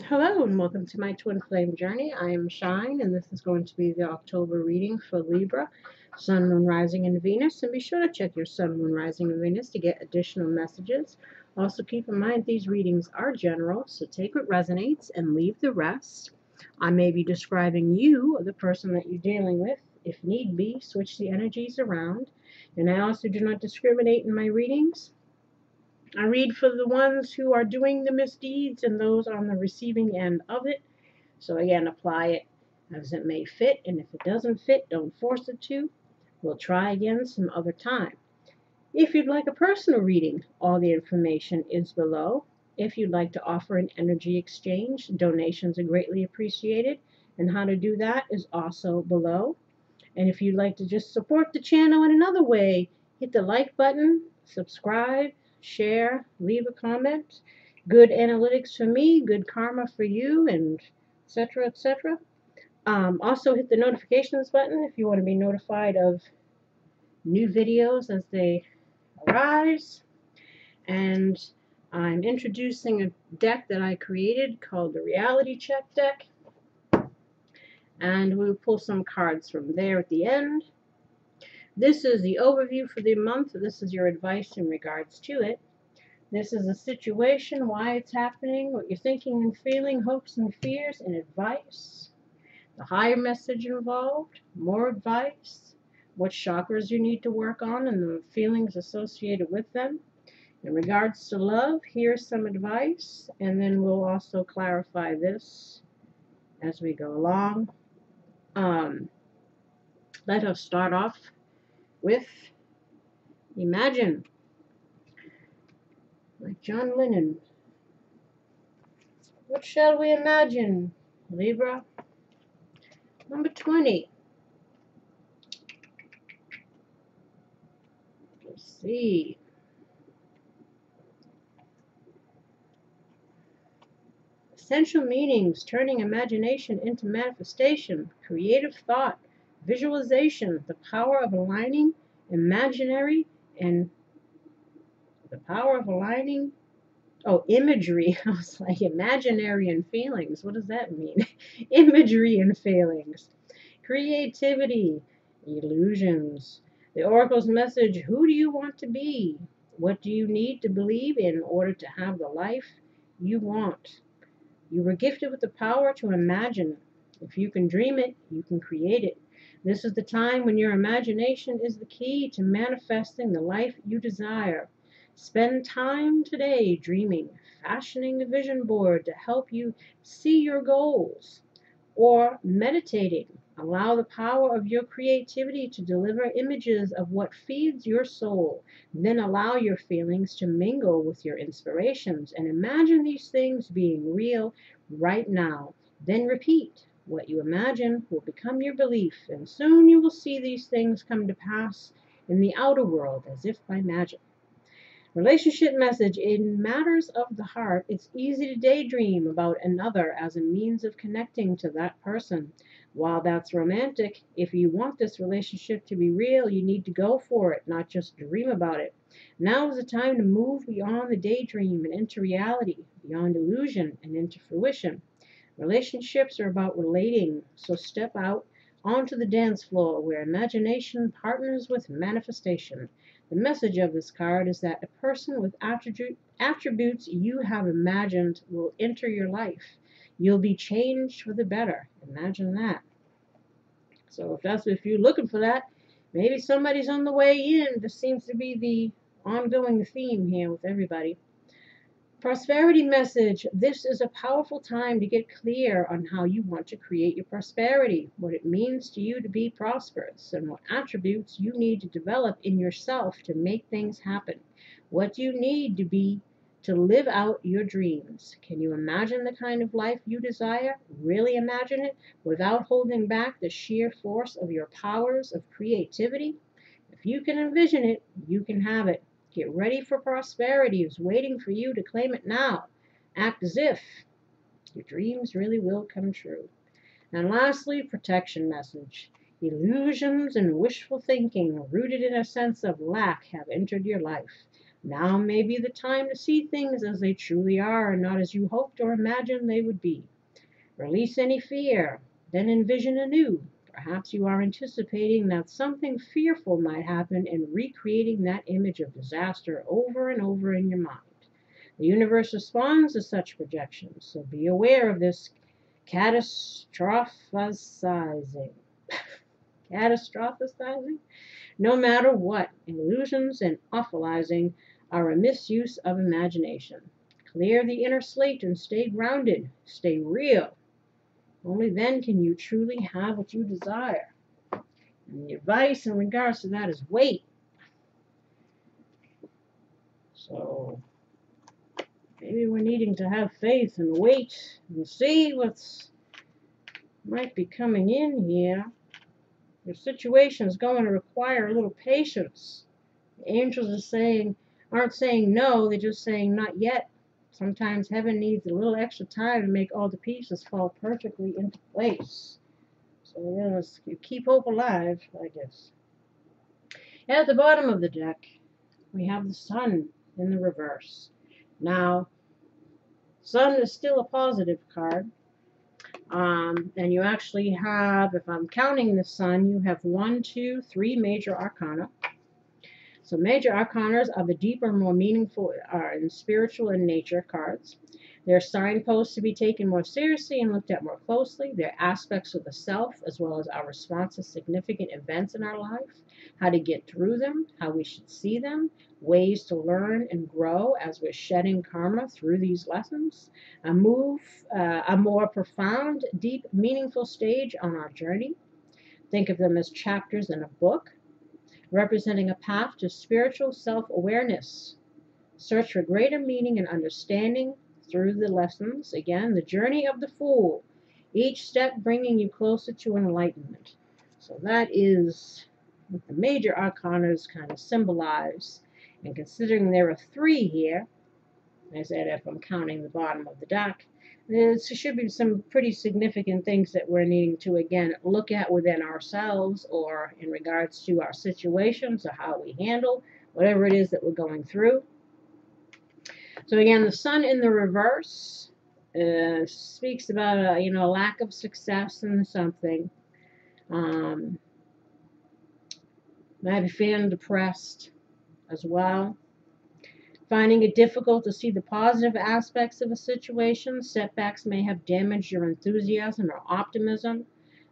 Hello and welcome to my twin flame journey. I am Shine and this is going to be the October reading for Libra, Sun, Moon, Rising, and Venus. And be sure to check your Sun, Moon, Rising, and Venus to get additional messages. Also keep in mind these readings are general, so take what resonates and leave the rest. I may be describing you or the person that you're dealing with. If need be, switch the energies around. And I also do not discriminate in my readings. I read for the ones who are doing the misdeeds and those on the receiving end of it. So again, apply it as it may fit, and if it doesn't fit, don't force it to. We'll try again some other time. If you'd like a personal reading, all the information is below. If you'd like to offer an energy exchange, donations are greatly appreciated, and how to do that is also below. And if you'd like to just support the channel in another way, hit the like button, subscribe, share, leave a comment. Good analytics for me, good karma for you, and etc. etc. Also hit the notifications button if you want to be notified of new videos as they arise. And I'm introducing a deck that I created called the Reality Check deck. And we'll pull some cards from there at the end. This is the overview for the month. This is your advice in regards to it. This is a situation, why it's happening, what you're thinking and feeling, hopes and fears, and advice. The higher message involved, more advice, what chakras you need to work on and the feelings associated with them. In regards to love, here's some advice, and then we'll also clarify this as we go along. Let us start off with Imagine, like John Lennon. What shall we imagine, Libra? Number 20. Let's see. Essential meanings, turning imagination into manifestation, creative thought, visualization, the power of aligning imaginary and the power of aligning imagery. I was like, imaginary and feelings. What does that mean? Imagery and feelings. Creativity, illusions. The oracle's message, who do you want to be? What do you need to believe in order to have the life you want? You were gifted with the power to imagine. If you can dream it, you can create it. This is the time when your imagination is the key to manifesting the life you desire. Spend time today dreaming, fashioning a vision board to help you see your goals, or meditating. Allow the power of your creativity to deliver images of what feeds your soul. Then allow your feelings to mingle with your inspirations and imagine these things being real right now. Then repeat. What you imagine will become your belief, and soon you will see these things come to pass in the outer world as if by magic. Relationship message. In matters of the heart, it's easy to daydream about another as a means of connecting to that person. While that's romantic, if you want this relationship to be real, you need to go for it, not just dream about it. Now is the time to move beyond the daydream and into reality, beyond illusion and into fruition. Relationships are about relating, so step out onto the dance floor where imagination partners with manifestation. The message of this card is that a person with attributes you have imagined will enter your life. You'll be changed for the better. Imagine that. So if you're looking for that, maybe somebody's on the way in. This seems to be the ongoing theme here with everybody. Prosperity message. This is a powerful time to get clear on how you want to create your prosperity, what it means to you to be prosperous, and what attributes you need to develop in yourself to make things happen. What do you need to be to live out your dreams? Can you imagine the kind of life you desire? Really imagine it without holding back the sheer force of your powers of creativity? If you can envision it, you can have it. Get ready for prosperity. It's waiting for you to claim it now. Act as if your dreams really will come true. And lastly, protection message. Illusions and wishful thinking rooted in a sense of lack have entered your life. Now may be the time to see things as they truly are and not as you hoped or imagined they would be. Release any fear, then envision anew. Perhaps you are anticipating that something fearful might happen and recreating that image of disaster over and over in your mind. The universe responds to such projections, so be aware of this catastrophizing. Catastrophizing? No matter what, illusions and awfulizing are a misuse of imagination. Clear the inner slate and stay grounded. Stay real. Only then can you truly have what you desire. And the advice in regards to that is wait. So maybe we're needing to have faith and wait and see what's might be coming in here. Your situation is going to require a little patience. The angels aren't saying no, they're just saying not yet. Sometimes heaven needs a little extra time to make all the pieces fall perfectly into place. So you keep hope alive, I guess. At the bottom of the deck, we have the sun in the reverse. Now, sun is still a positive card. And you actually have, if I'm counting the sun, you have 1, 2, 3 major arcana. So major arcanas are the deeper, more meaningful, and spiritual in nature cards. They're signposts to be taken more seriously and looked at more closely. They're aspects of the self, as well as our response to significant events in our life, how to get through them, how we should see them, ways to learn and grow as we're shedding karma through these lessons, a more profound, deep, meaningful stage on our journey. Think of them as chapters in a book, representing a path to spiritual self-awareness. Search for greater meaning and understanding through the lessons. Again, the journey of the fool, each step bringing you closer to enlightenment. So that is what the major arcanas kind of symbolize. And considering there are 3 here, I said if I'm counting the bottom of the deck, there should be some pretty significant things that we're needing to, again, look at within ourselves or in regards to our situations or how we handle whatever it is that we're going through. So again, the sun in the reverse speaks about a lack of success in something. Might be feeling depressed as well. Finding it difficult to see the positive aspects of a situation. Setbacks may have damaged your enthusiasm or optimism.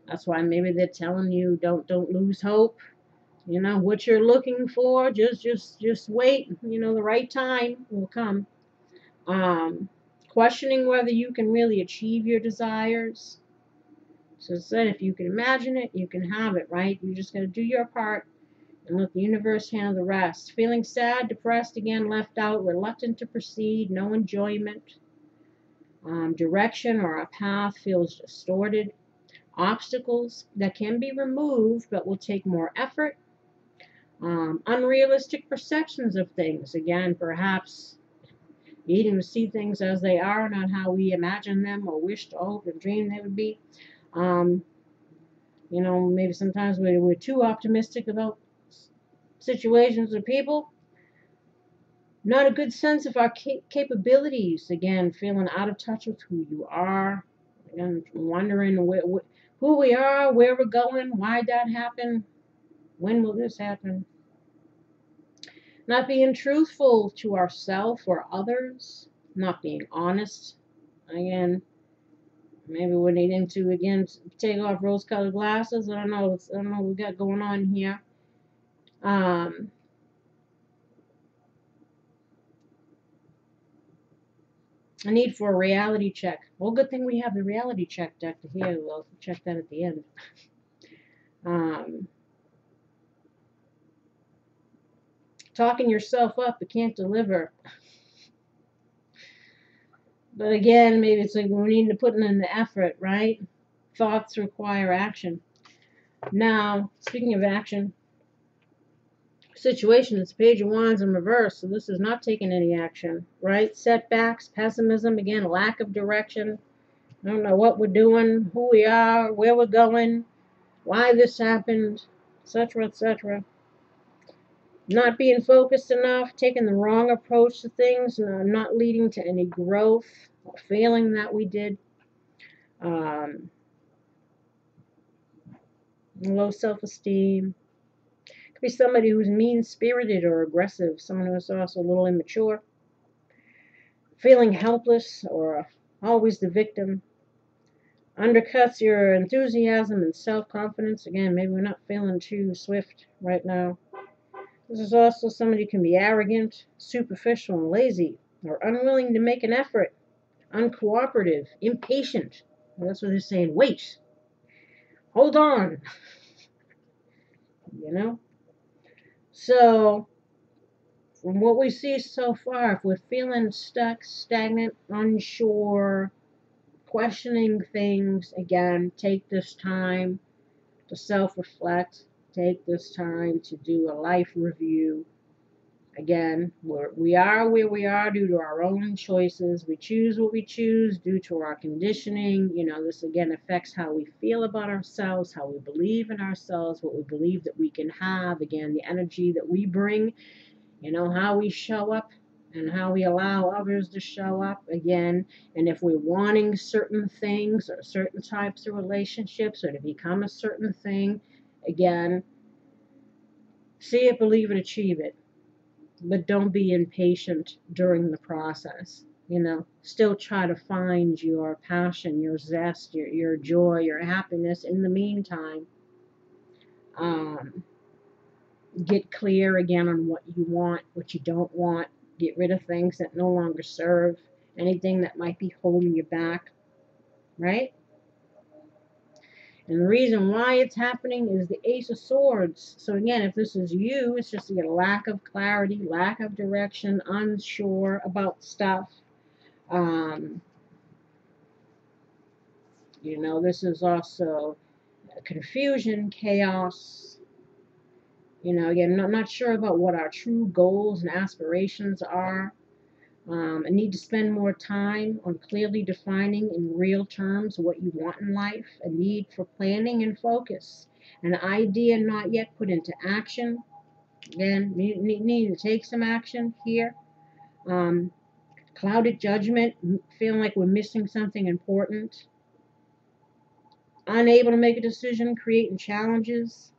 That's why maybe they're telling you don't lose hope. What you're looking for, just wait. The right time will come. Questioning whether you can really achieve your desires. So it said if you can imagine it, you can have it, right? You just got to do your part and let the universe handle the rest. Feeling sad, depressed, again, left out, reluctant to proceed, no enjoyment. Direction or a path feels distorted. Obstacles that can be removed but will take more effort. Unrealistic perceptions of things. Again, perhaps needing to see things as they are, not how we imagine them or wish to hope and dream they would be. Maybe sometimes we're too optimistic about situations or people. Not a good sense of our capabilities. Again, feeling out of touch with who you are. Again, wondering who we are, where we're going, why that happened, when will this happen. Not being truthful to ourselves or others. Not being honest. Again, maybe we're needing to, again, take off rose-colored glasses. I don't know what we got going on here. A need for a reality check. Well, good thing we have the reality check deck here. We'll check that at the end. Talking yourself up, but can't deliver. But again, maybe it's like we need to put in the effort, right? Thoughts require action. Now, speaking of action, situation, it's Page of Wands in reverse, so this is not taking any action, right? Setbacks, pessimism, again, lack of direction. I don't know what we're doing, who we are, where we're going, why this happened, etc., etc. not being focused enough, taking the wrong approach to things, not leading to any growth, or failing that we did. Low self-esteem. Could be somebody who's mean-spirited or aggressive, someone who's also a little immature. Feeling helpless or always the victim. Undercuts your enthusiasm and self-confidence. Again, maybe we're not feeling too swift right now. This is also somebody who can be arrogant, superficial, and lazy, or unwilling to make an effort, uncooperative, impatient. Well, that's what they're saying. Wait. Hold on. You know? So, from what we see so far, if we're feeling stuck, stagnant, unsure, questioning things, again, take this time to self-reflect. Take this time to do a life review. Again, we are where we are due to our own choices. We choose what we choose due to our conditioning. This again affects how we feel about ourselves, how we believe in ourselves, what we believe that we can have. Again, the energy that we bring, how we show up and how we allow others to show up again. And if we're wanting certain things or certain types of relationships or to become a certain thing, again, see it, believe it, achieve it. But don't be impatient during the process. Still try to find your passion, your zest, your joy, your happiness in the meantime. Get clear again on what you want, what you don't want. Get rid of things that no longer serve, anything that might be holding you back, right? And the reason why it's happening is the Ace of Swords. So again, if this is you, it's just a lack of clarity, lack of direction, unsure about stuff. This is also confusion, chaos. Again, not sure about what our true goals and aspirations are. I need to spend more time on clearly defining in real terms what you want in life, a need for planning and focus, an idea not yet put into action. Again, need to take some action here. Clouded judgment, feeling like we're missing something important. Unable to make a decision, creating challenges.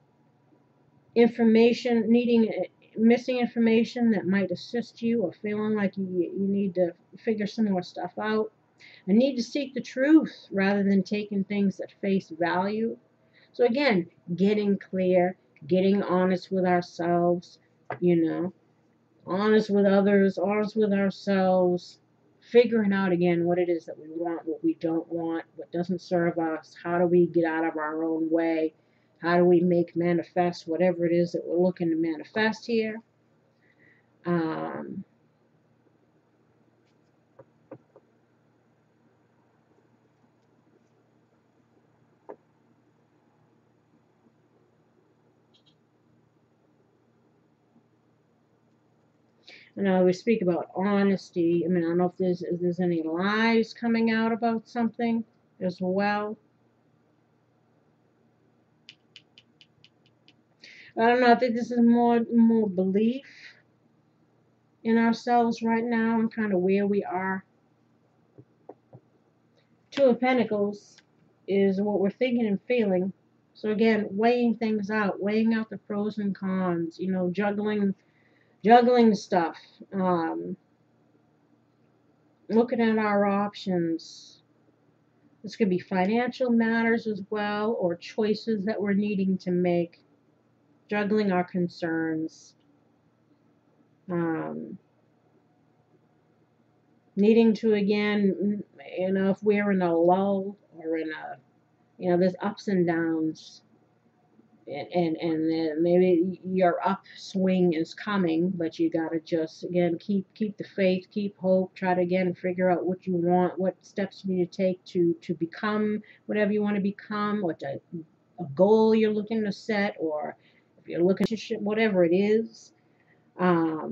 Missing information that might assist you, or feeling like you need to figure some more stuff out. A need to seek the truth rather than taking things at face value. So again, getting clear, getting honest with ourselves, honest with others, honest with ourselves, figuring out again what it is that we want, what we don't want, what doesn't serve us, how do we get out of our own way, how do we make manifest whatever it is that we're looking to manifest here. We speak about honesty. I don't know if there's any lies coming out about something as well. I don't know. I think this is more belief in ourselves right now and kind of where we are. Two of Pentacles is what we're thinking and feeling. So again, weighing things out, weighing out the pros and cons. Juggling stuff. Looking at our options. This could be financial matters as well, or choices that we're needing to make. Juggling our concerns. Needing to, again, if we're in a lull or in a, there's ups and downs. And maybe your upswing is coming, but you got to just, again, keep the faith, keep hope, try to, again, figure out what you want, what steps you need to take to become whatever you want to become, what a goal you're looking to set, or if you're looking to whatever it is. I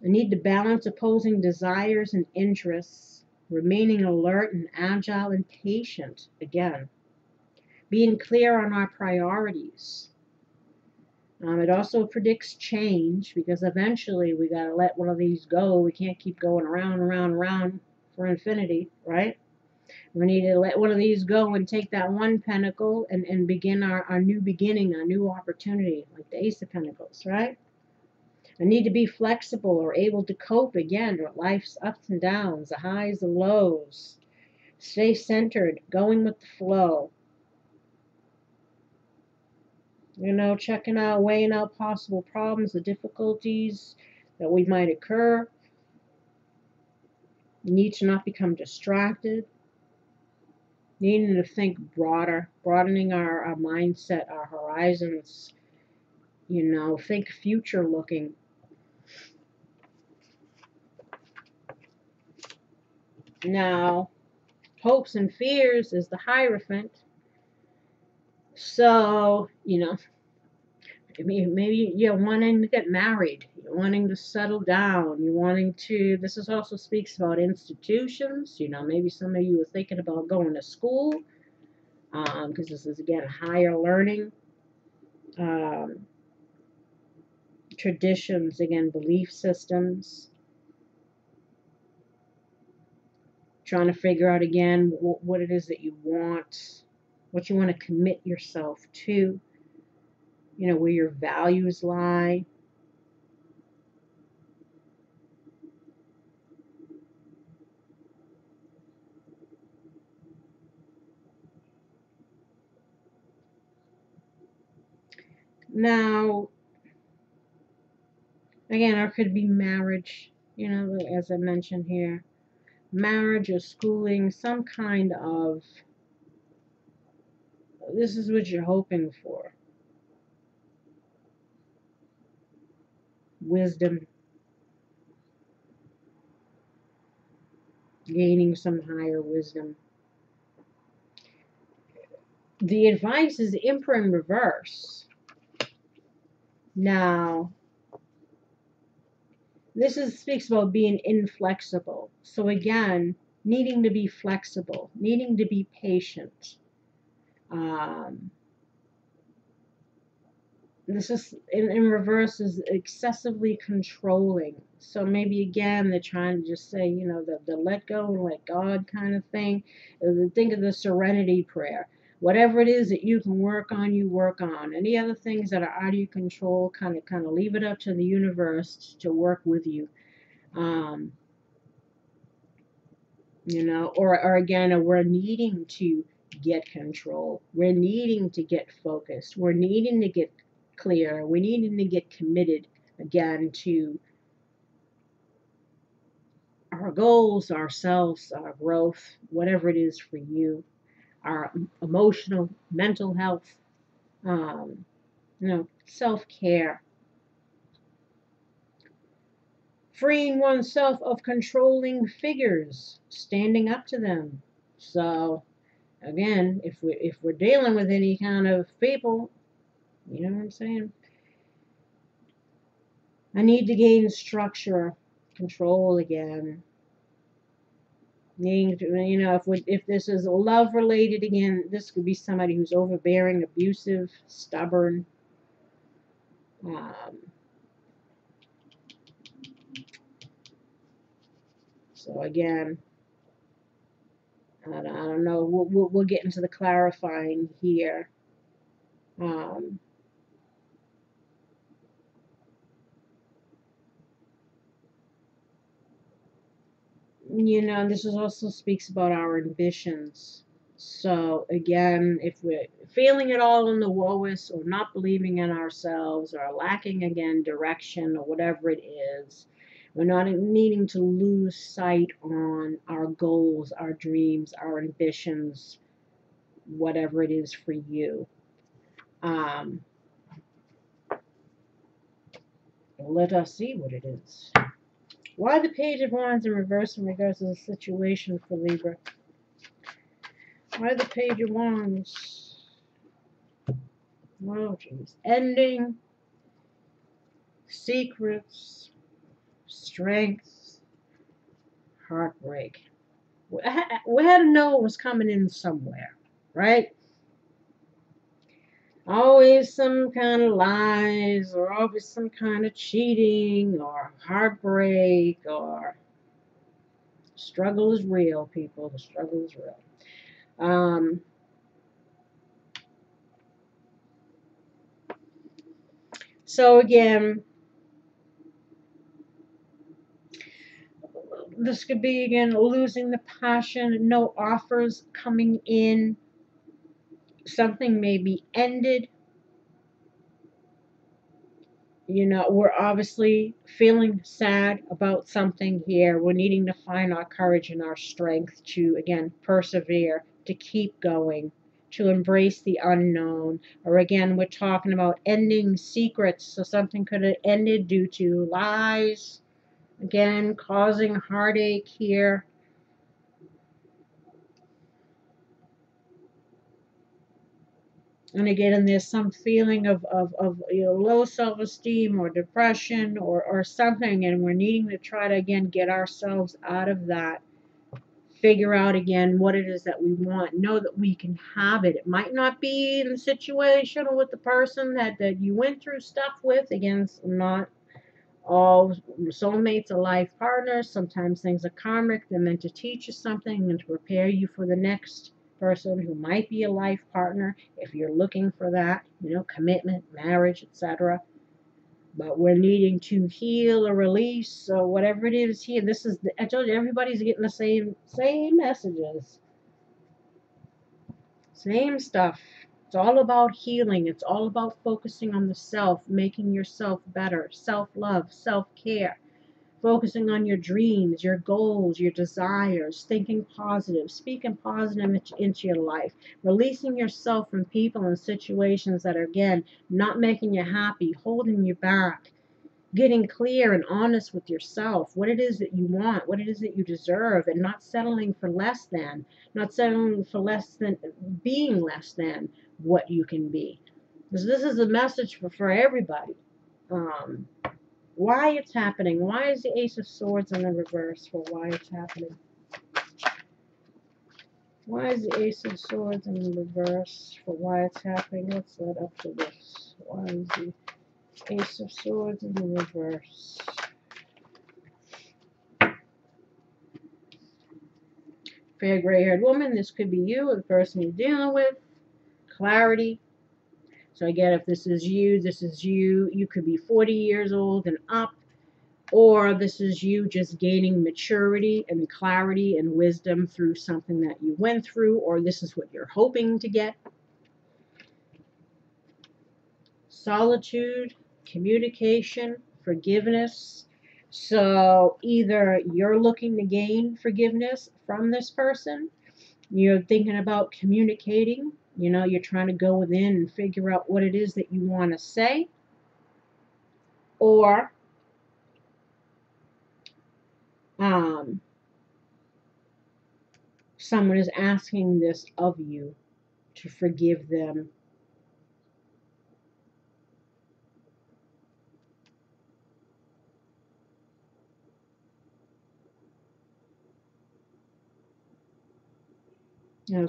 need to balance opposing desires and interests, remaining alert and agile and patient, again. Being clear on our priorities. It also predicts change, because eventually we got to let one of these go. We can't keep going around and around and around for infinity, right? We need to let one of these go and take that one pentacle and begin our new beginning, our new opportunity, like the Ace of Pentacles, right? I need to be flexible or able to cope again with life's ups and downs, the highs and lows. Stay centered, going with the flow. You know, checking out, weighing out possible problems, the difficulties that we might occur. You need to not become distracted. Needing to think broader, broadening our mindset, our horizons. You know, think future looking. Now, hopes and fears is the Hierophant. So, you know, maybe you're wanting to get married, you're wanting to settle down, you're wanting to, this is also speaks about institutions. You know, maybe some of you are thinking about going to school, because this is, again, higher learning. Traditions, again, belief systems. Trying to figure out, again, what it is that you want, what you want to commit yourself to, you know, where your values lie. Now, again, or could be marriage, you know, as I mentioned here. Marriage or schooling, some kind of, this is what you're hoping for. Wisdom, gaining some higher wisdom. The advice is Emperor in reverse. Now, this speaks about being inflexible. So again, needing to be flexible, needing to be patient. This is in reverse is excessively controlling. So maybe again they're trying to just say, you know, the let go and let God kind of thing. Think of the serenity prayer. Whatever it is that you can work on, you work on. Any other things that are out of your control, kind of leave it up to the universe to work with you. You know, or again, we're needing to get control. We're needing to get focused. We're needing to get clear. We're needing to get committed again to our goals, ourselves, our growth, whatever it is for you, our emotional, mental health, you know, self-care. Freeing oneself of controlling figures, standing up to them. So, again, if we're dealing with any kind of people, you know what I'm saying? I need to gain structure, control again. Needing to, you know, if this is love related, again, this could be somebody who's overbearing, abusive, stubborn. So again, I don't know. We'll get into the clarifying here. You know, this is also speaks about our ambitions. So again, if we're feeling it all in the lowest, or not believing in ourselves, or lacking again direction, or whatever it is, we're not needing to lose sight on our goals, our dreams, our ambitions, whatever it is for you. Let us see what it is. Why the Page of Wands in reverse in regards to the situation for Libra? Why the Page of Wands? Oh, jeez. Ending, secrets, strength, heartbreak. We had to know it was coming in somewhere, right? Always some kind of lies, or always some kind of cheating, or heartbreak, or struggle is real, people. The struggle is real. So again, this could be again losing the passion, no offers coming in, something may be ended. We're obviously feeling sad about something here. We're needing to find our courage and our strength to, again, persevere, to keep going, to embrace the unknown. Or again, we're talking about ending secrets. So something could have ended due to lies, again, causing heartache here. And again, and there's some feeling of low self-esteem or depression or something, and we're needing to try to again get ourselves out of that, figure out again what it is that we want, know that we can have it. It might not be in the situation or with the person that you went through stuff with. Again, it's not all soulmates are life partners. Sometimes things are karmic. They're meant to teach you something and to prepare you for the next person who might be a life partner if you're looking for that, commitment, marriage, etc. But we're needing to heal or release, so whatever it is here. I told you, everybody's getting the same messages, same stuff. It's all about healing. It's all about focusing on the self, making yourself better, self-love, self-care. Focusing on your dreams, your goals, your desires, thinking positive, speaking positive into your life, releasing yourself from people and situations that are, again, not making you happy, holding you back, getting clear and honest with yourself, what it is that you want, what it is that you deserve, and not settling for less than, being less than what you can be. Because this is a message for everybody. Why it's happening. Why is the Ace of Swords in the reverse for why it's happening? Why is the Ace of Swords in the reverse for why it's happening? What's that up to this? Why is the Ace of Swords in the reverse? Fair gray-haired woman. This could be you or the person you're dealing with. Clarity. So again, if this is you, you could be 40 years old and up. Or this is you just gaining maturity and clarity and wisdom through something that you went through, or this is what you're hoping to get. Solitude, communication, forgiveness. So either you're looking to gain forgiveness from this person, you're thinking about communicating, you're trying to go within and figure out what it is that you want to say, or someone is asking this of you to forgive them.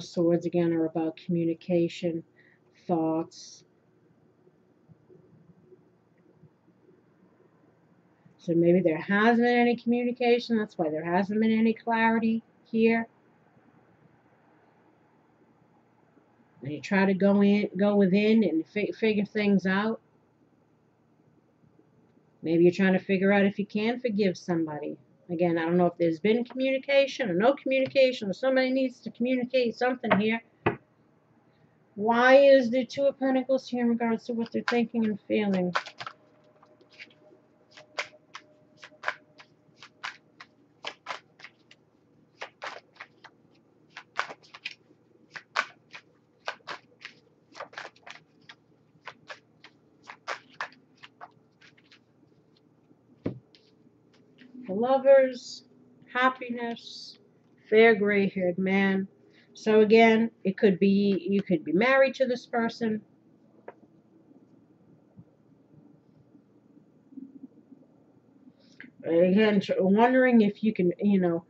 Swords again are about communication, thoughts. So maybe there hasn't been any communication. That's why there hasn't been any clarity here. And you try to go within and figure things out. Maybe you're trying to figure out if you can forgive somebody. Again, I don't know if there's been communication or no communication, or somebody needs to communicate something here. Why is the Two of Pentacles here in regards to what they're thinking and feeling? The Lovers, happiness, fair gray-haired man. So again, you could be married to this person. Again, wondering if you can, the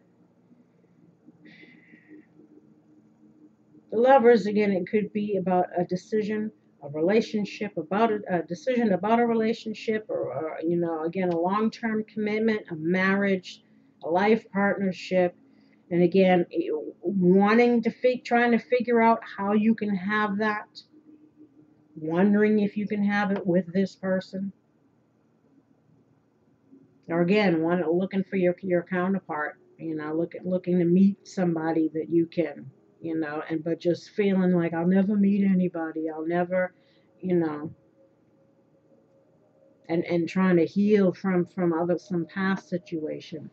Lovers, again, it could be about a decision a relationship, about a decision about a relationship, or you know, again, a long-term commitment, a marriage, a life partnership, and again, wanting to trying to figure out how you can have that, wondering if you can have it with this person, or again, looking for your counterpart, you know, looking to meet somebody that you can, you know, and but just feeling like I'll never meet anybody, I'll never, you know, and trying to heal from some past situation.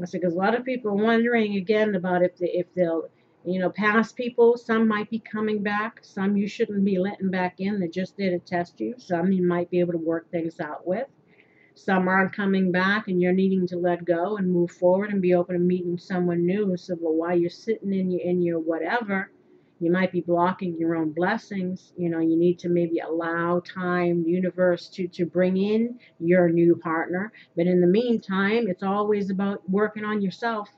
I said because a lot of people are wondering again about if they'll, you know, past people. Some might be coming back. Some you shouldn't be letting back in. They're just there to test you. Some you might be able to work things out with. Some aren't coming back, and you're needing to let go and move forward and be open to meeting someone new. So, well, while you're sitting in your whatever, you might be blocking your own blessings. You know, you need to maybe allow time, universe to bring in your new partner. But in the meantime, it's always about working on yourself,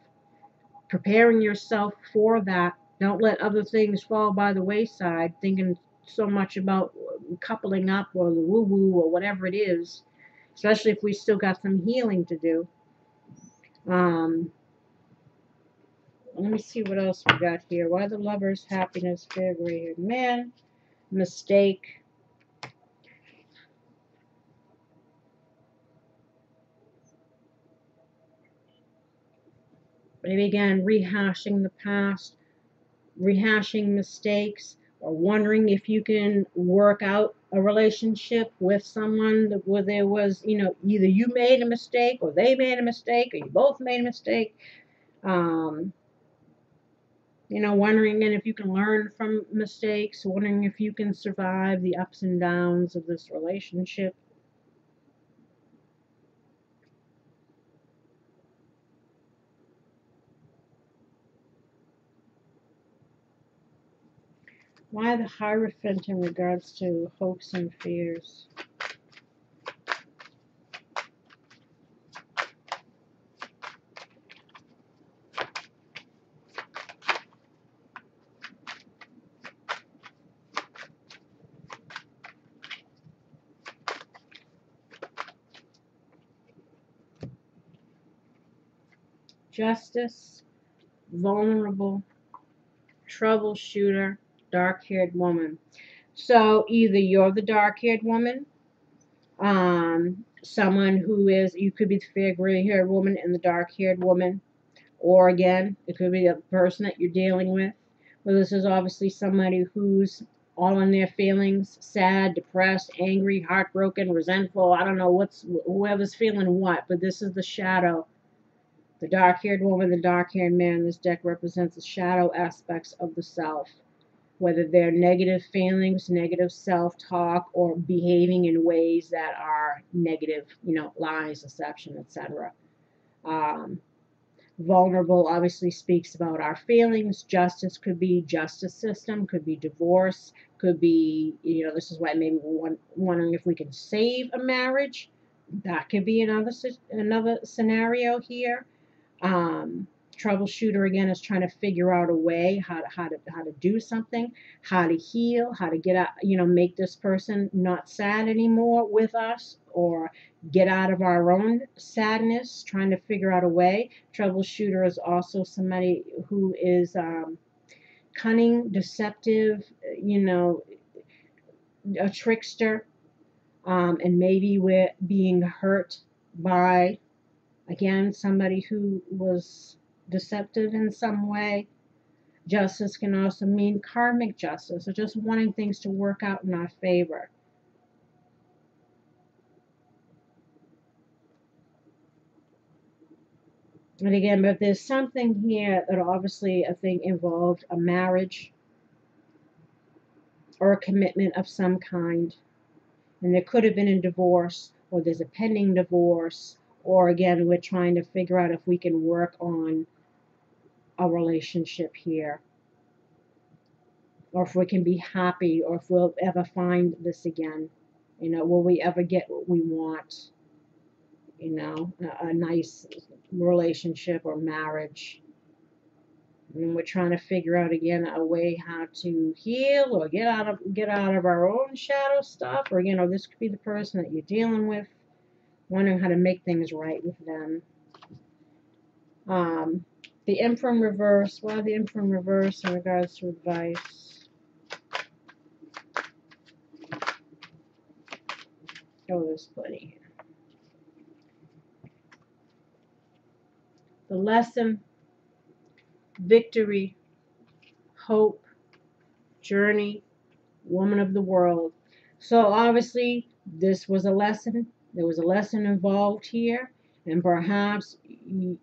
preparing yourself for that. Don't let other things fall by the wayside, thinking so much about coupling up or the woo woo or whatever it is, especially if we still got some healing to do. Um, Let me see what else we got here. Why the lovers, happiness, fair gray-haired man, mistake. Maybe again, rehashing the past, rehashing mistakes, or wondering if you can work out a relationship with someone where there was, you know, either you made a mistake or they made a mistake or you both made a mistake. Um, you know, wondering again if you can learn from mistakes, wondering if you can survive the ups and downs of this relationship. Why the Hierophant in regards to hopes and fears? Justice, vulnerable, troubleshooter, dark-haired woman. So either you're the dark-haired woman, someone who is, you could be the fair gray-haired woman and the dark-haired woman, or again, it could be the person that you're dealing with. Well, this is obviously somebody who's all in their feelings, sad, depressed, angry, heartbroken, resentful. I don't know whoever's feeling what, but this is the shadow. The dark-haired woman, the dark-haired man. This deck represents the shadow aspects of the self, whether they're negative feelings, negative self-talk, or behaving in ways that are negative, you know, lies, deception, etc. Um, Vulnerable obviously speaks about our feelings. Justice could be justice system, could be divorce, could be, you know, this is why maybe we're wondering if we can save a marriage. That could be another scenario here. um, Troubleshooter again is trying to figure out a way how to do something, how to heal, how to get out, you know, make this person not sad anymore with us, or get out of our own sadness, trying to figure out a way. Troubleshooter is also somebody who is cunning, deceptive, you know, a trickster, and maybe we're being hurt by, again, somebody who was deceptive in some way. Justice can also mean karmic justice, or just wanting things to work out in our favor. And again, but there's something here that obviously I think involved a marriage or a commitment of some kind. And there could have been a divorce, or there's a pending divorce, or again, we're trying to figure out if we can work on a relationship here, or if we can be happy, or if we'll ever find this again. You know, will we ever get what we want? You know, a nice relationship or marriage. And we're trying to figure out again a way how to heal or get out of our own shadow stuff, or this could be the person that you're dealing with, wondering how to make things right with them. The Emperor in reverse. Why the Emperor in reverse in regards to advice? Oh, there's plenty here. The lesson, victory, hope, journey, woman of the world. So obviously this was a lesson. There was a lesson involved here, and perhaps in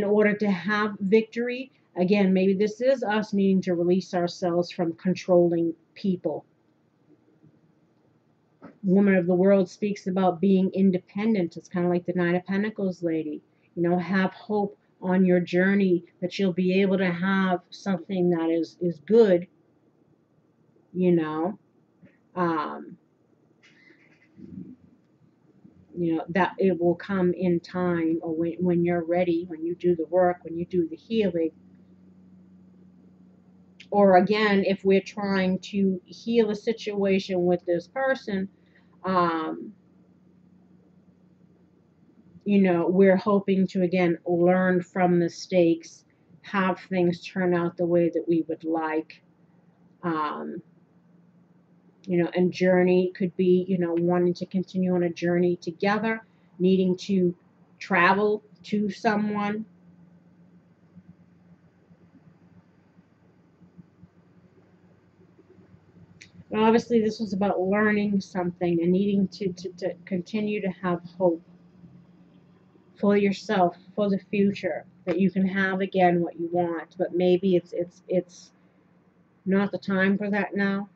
order to have victory, again, maybe this is us needing to release ourselves from controlling people. Woman of the world speaks about being independent. It's kind of like the Nine of Pentacles lady. Have hope on your journey that you'll be able to have something that is good, that it will come in time, or when you're ready, when you do the work, when you do the healing. Or again, if we're trying to heal a situation with this person, we're hoping to, again, learn from mistakes, have things turn out the way that we would like. And journey could be, wanting to continue on a journey together, needing to travel to someone. But obviously this was about learning something and needing to continue to have hope for yourself, for the future, that you can have again what you want. But maybe it's not the time for that now.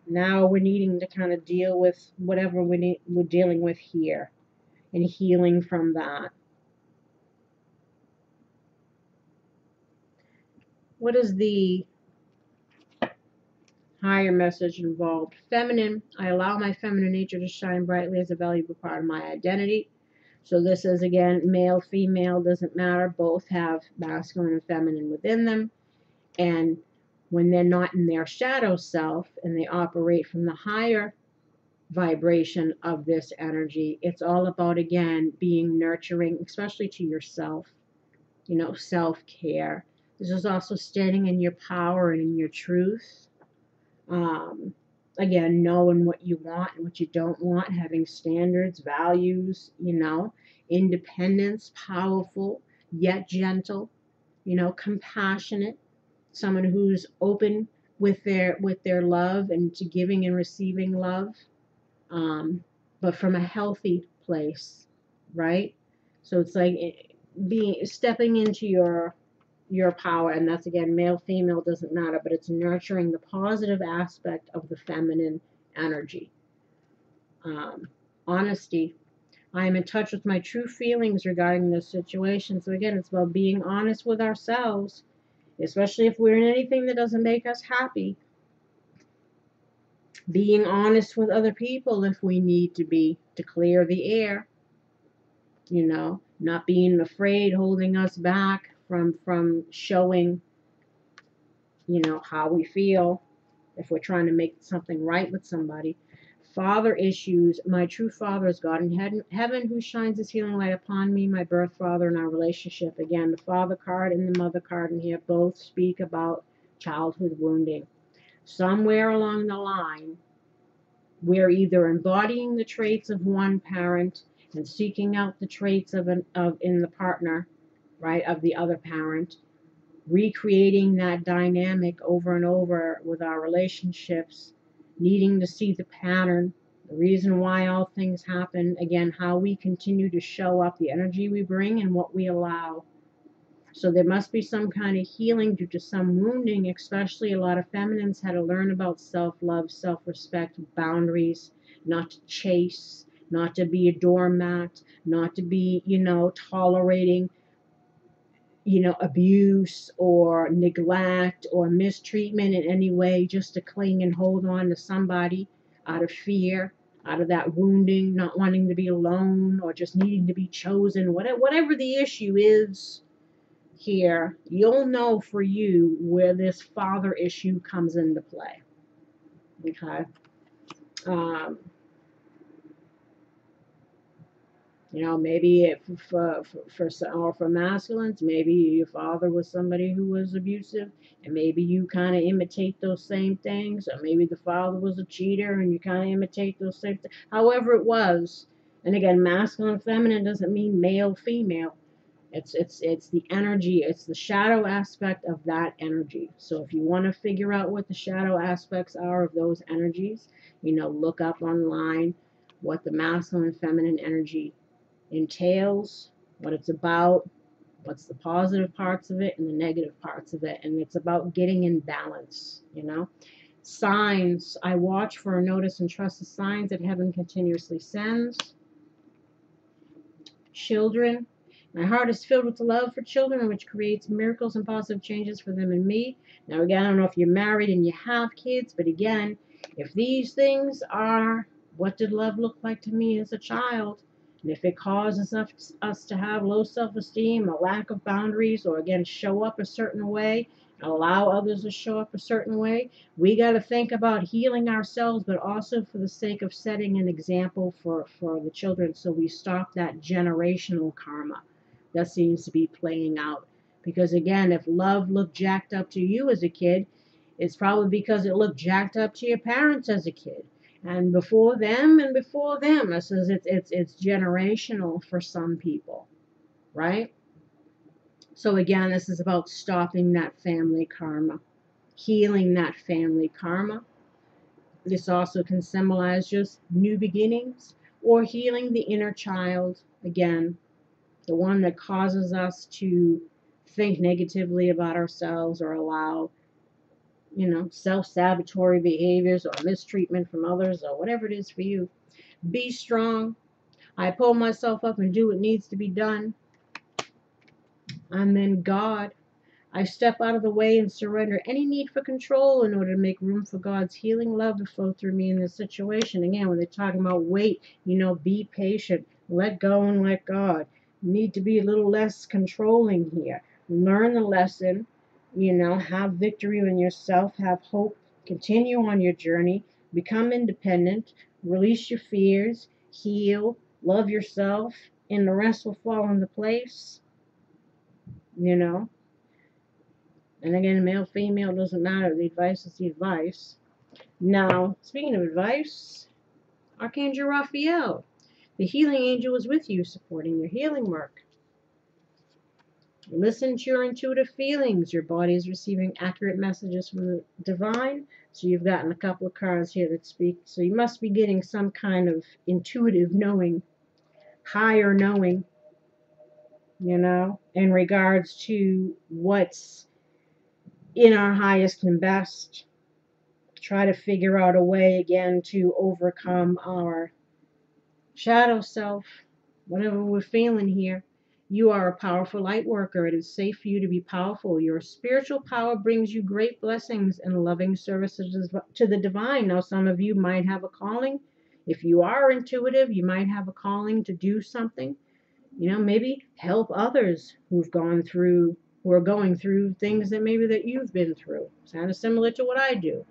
Now we're needing to kind of deal with whatever we're dealing with here and healing from that. What is the higher message involved? Feminine. I allow my feminine nature to shine brightly as a valuable part of my identity. So this is, again, male, female, doesn't matter. Both have masculine and feminine within them. And when they're not in their shadow self and they operate from the higher vibration of this energy, it's all about, again, being nurturing, especially to yourself, self-care. This is also standing in your power and in your truth. Again, knowing what you want and what you don't want, having standards, values, independence, powerful, yet gentle, compassionate, someone who's open with their love and to giving and receiving love, but from a healthy place, right? So it's like stepping into your power, and that's, again, male, female, doesn't matter, but it's nurturing the positive aspect of the feminine energy. Honesty. I am in touch with my true feelings regarding this situation. So again, it's about being honest with ourselves, especially if we're in anything that doesn't make us happy. Being honest with other people if we need to be, to clear the air. Not being afraid, holding us back from showing, how we feel if we're trying to make something right with somebody. Father issues. My true father is God in heaven, who shines his healing light upon me, my birth father, and our relationship. Again, the father card and the mother card in here both speak about childhood wounding. Somewhere along the line, we're either embodying the traits of one parent and seeking out the traits in the partner, right, of the other parent, recreating that dynamic over and over with our relationships, needing to see the pattern, the reason why all things happen, again, how we continue to show up, the energy we bring, and what we allow. So there must be some kind of healing due to some wounding, especially a lot of feminines had to learn about self-love, self-respect, boundaries, not to chase, not to be a doormat, not to be, tolerating, abuse or neglect or mistreatment in any way, just to cling and hold on to somebody out of fear, out of that wounding, not wanting to be alone or just needing to be chosen, whatever the issue is. here, you'll know for you where this father issue comes into play. Okay. Um, You know, maybe if for masculines, maybe your father was somebody who was abusive, and maybe you kind of imitate those same things, or maybe the father was a cheater, and you kind of imitate those same things. However it was, and again, masculine, feminine doesn't mean male, female. It's the energy, it's the shadow aspect of that energy. So if you want to figure out what the shadow aspects are of those energies, you know, look up online what the masculine and feminine energy entails, what it's about, what's the positive parts of it and the negative parts of it. And it's about getting in balance, you know. Signs. I watch for, notice, and trust the signs that heaven continuously sends. Children. My heart is filled with love for children, which creates miracles and positive changes for them and me. Now, again, I don't know if you're married and you have kids, but again, if these things are, what did love look like to me as a child? And if it causes us to have low self-esteem, a lack of boundaries, or again, show up a certain way, allow others to show up a certain way, we got to think about healing ourselves, but also for the sake of setting an example for the children, so we stop that generational karma that seems to be playing out. Because again, if love looked jacked up to you as a kid, it's probably because it looked jacked up to your parents as a kid, and before them and before them. It says it's generational for some people, right? So again, this is about stopping that family karma, healing that family karma. This also can symbolize just new beginnings or healing the inner child, again, the one that causes us to think negatively about ourselves or allow, you know, self-sabotatory behaviors or mistreatment from others or whatever it is for you. Be strong. I pull myself up and do what needs to be done. I'm in God. I step out of the way and surrender any need for control in order to make room for God's healing love to flow through me in this situation. Again, when they're talking about wait, you know, be patient, let go and let God. You need to be a little less controlling here. Learn the lesson, you know, have victory in yourself, have hope, continue on your journey, become independent, release your fears, heal, love yourself, and the rest will fall into place, you know. And again, male, female, doesn't matter. The advice is the advice. Now, speaking of advice, Archangel Raphael, the healing angel, is with you, supporting your healing work. Listen to your intuitive feelings. Your body is receiving accurate messages from the divine. So you've gotten a couple of cards here that speak. So you must be getting some kind of intuitive knowing, higher knowing, you know, in regards to what's in our highest and best. Try to figure out a way again to overcome our shadow self, whatever we're feeling here. You are a powerful light worker. It is safe for you to be powerful. Your spiritual power brings you great blessings and loving services to the divine. Now, some of you might have a calling. If you are intuitive, you might have a calling to do something. You know, maybe help others who are going through things that maybe that you've been through. It's kind of similar to what I do.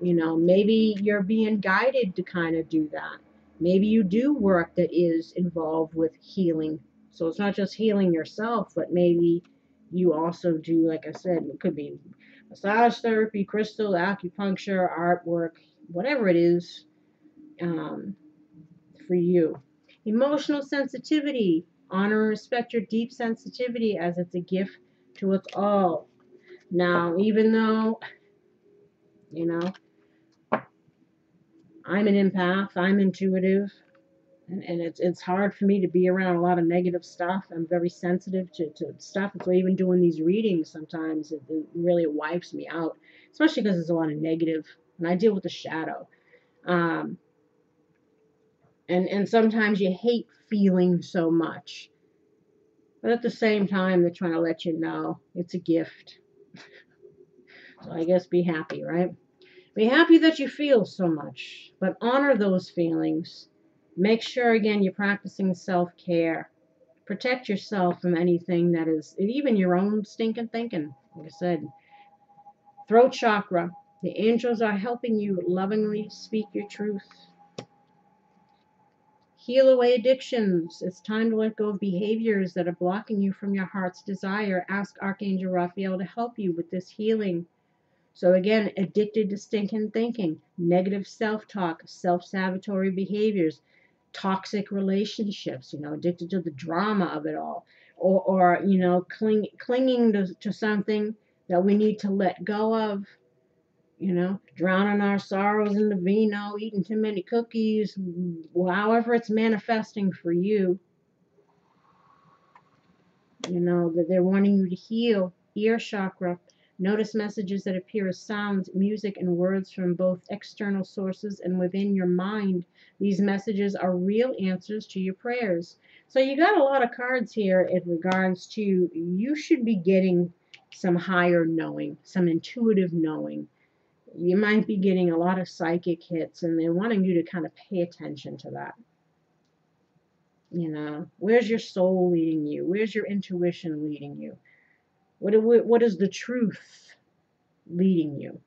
You know, maybe you're being guided to kind of do that. Maybe you do work that is involved with healing. So it's not just healing yourself, but maybe you also do, like I said, it could be massage therapy, crystal, acupuncture, artwork, whatever it is for you. Emotional sensitivity. Honor and respect your deep sensitivity as it's a gift to us all. Now, even though, you know, I'm an empath, I'm intuitive, and it's hard for me to be around a lot of negative stuff. I'm very sensitive to stuff. So even doing these readings sometimes, it really wipes me out, especially because there's a lot of negative, and I deal with the shadow. And sometimes you hate feeling so much. But at the same time, they're trying to let you know it's a gift. So I guess be happy, right? Be happy that you feel so much, but honor those feelings. Make sure, again, you're practicing self-care. Protect yourself from anything that is, even your own stinking thinking. Like I said, throat chakra. The angels are helping you lovingly speak your truth. Heal away addictions. It's time to let go of behaviors that are blocking you from your heart's desire. Ask Archangel Raphael to help you with this healing. So again, addicted to stinking thinking, negative self-talk, self-sabotatory behaviors, toxic relationships, addicted to the drama of it all, or clinging to something that we need to let go of, drowning our sorrows in the vino, eating too many cookies, however it's manifesting for you, that they're wanting you to heal. Ear chakra. Notice messages that appear as sounds, music, and words from both external sources and within your mind. These messages are real answers to your prayers. So you got a lot of cards here in regards to you should be getting some higher knowing, some intuitive knowing. You might be getting a lot of psychic hits, and they're wanting you to kind of pay attention to that. Where's your soul leading you? Where's your intuition leading you? What is the truth leading you?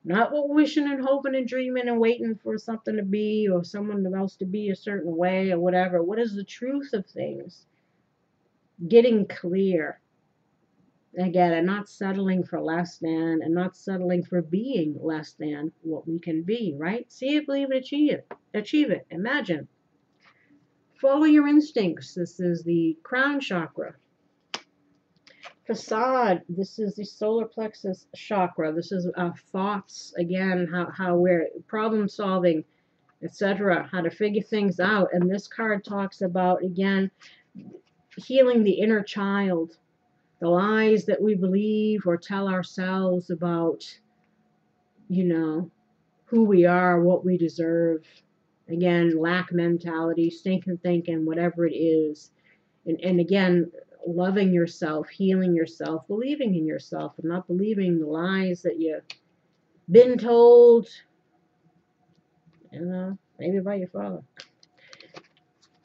Not what wishing and hoping and dreaming and waiting for something to be or someone else to be a certain way or whatever. What is the truth of things? Getting clear. Again, and not settling for less than, and not settling for being less than what we can be, right? See it, believe it, achieve it. Achieve it. Imagine. Follow your instincts. This is the crown chakra. Facade. This is the solar plexus chakra. This is thoughts, again, how we're problem solving, etc., how to figure things out. And this card talks about, again, healing the inner child, the lies that we believe or tell ourselves about, who we are, what we deserve. Again, lack mentality, stinking thinking, whatever it is. And again, loving yourself, healing yourself, believing in yourself, and not believing the lies that you've been told, maybe by your father.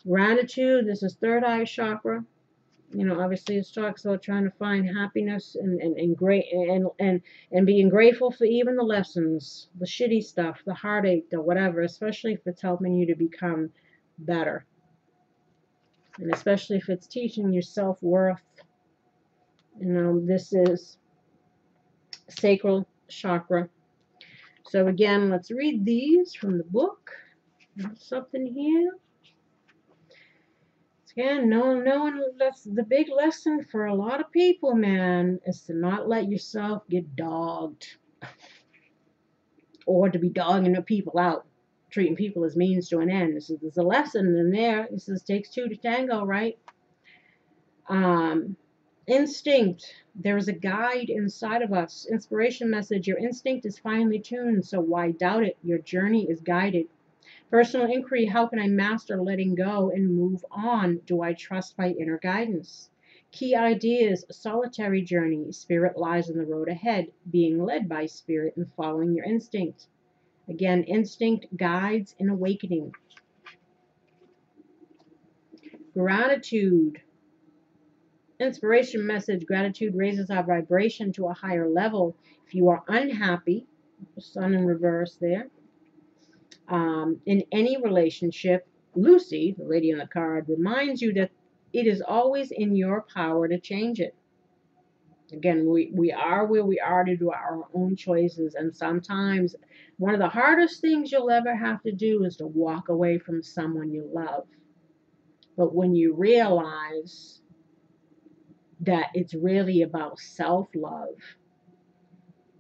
Gratitude. This is third eye chakra. Obviously it talks about trying to find happiness and being grateful for even the lessons, the shitty stuff, the heartache, the whatever, especially if it's helping you to become better. And especially if it's teaching you self-worth. This is sacral chakra. So again, let's read these from the book. There's something here. Again, knowing that's the big lesson for a lot of people, man, is to not let yourself get dogged. Or to be dogging the people out, treating people as means to an end. So there's a lesson in there. This is takes two to tango, right? Instinct. There is a guide inside of us. Inspiration message. Your instinct is finely tuned, so why doubt it? Your journey is guided. Personal inquiry. How can I master letting go and move on? Do I trust my inner guidance? Key ideas. Solitary journey. Spirit lies on the road ahead. Being led by spirit and following your instinct. Again, instinct guides an awakening. Gratitude. Inspiration message. Gratitude raises our vibration to a higher level. If you are unhappy, sun in reverse there, in any relationship, Lucy, the lady on the card, reminds you that it is always in your power to change it. Again, we are where we are to do our own choices, and sometimes one of the hardest things you'll ever have to do is to walk away from someone you love. But when you realize that it's really about self-love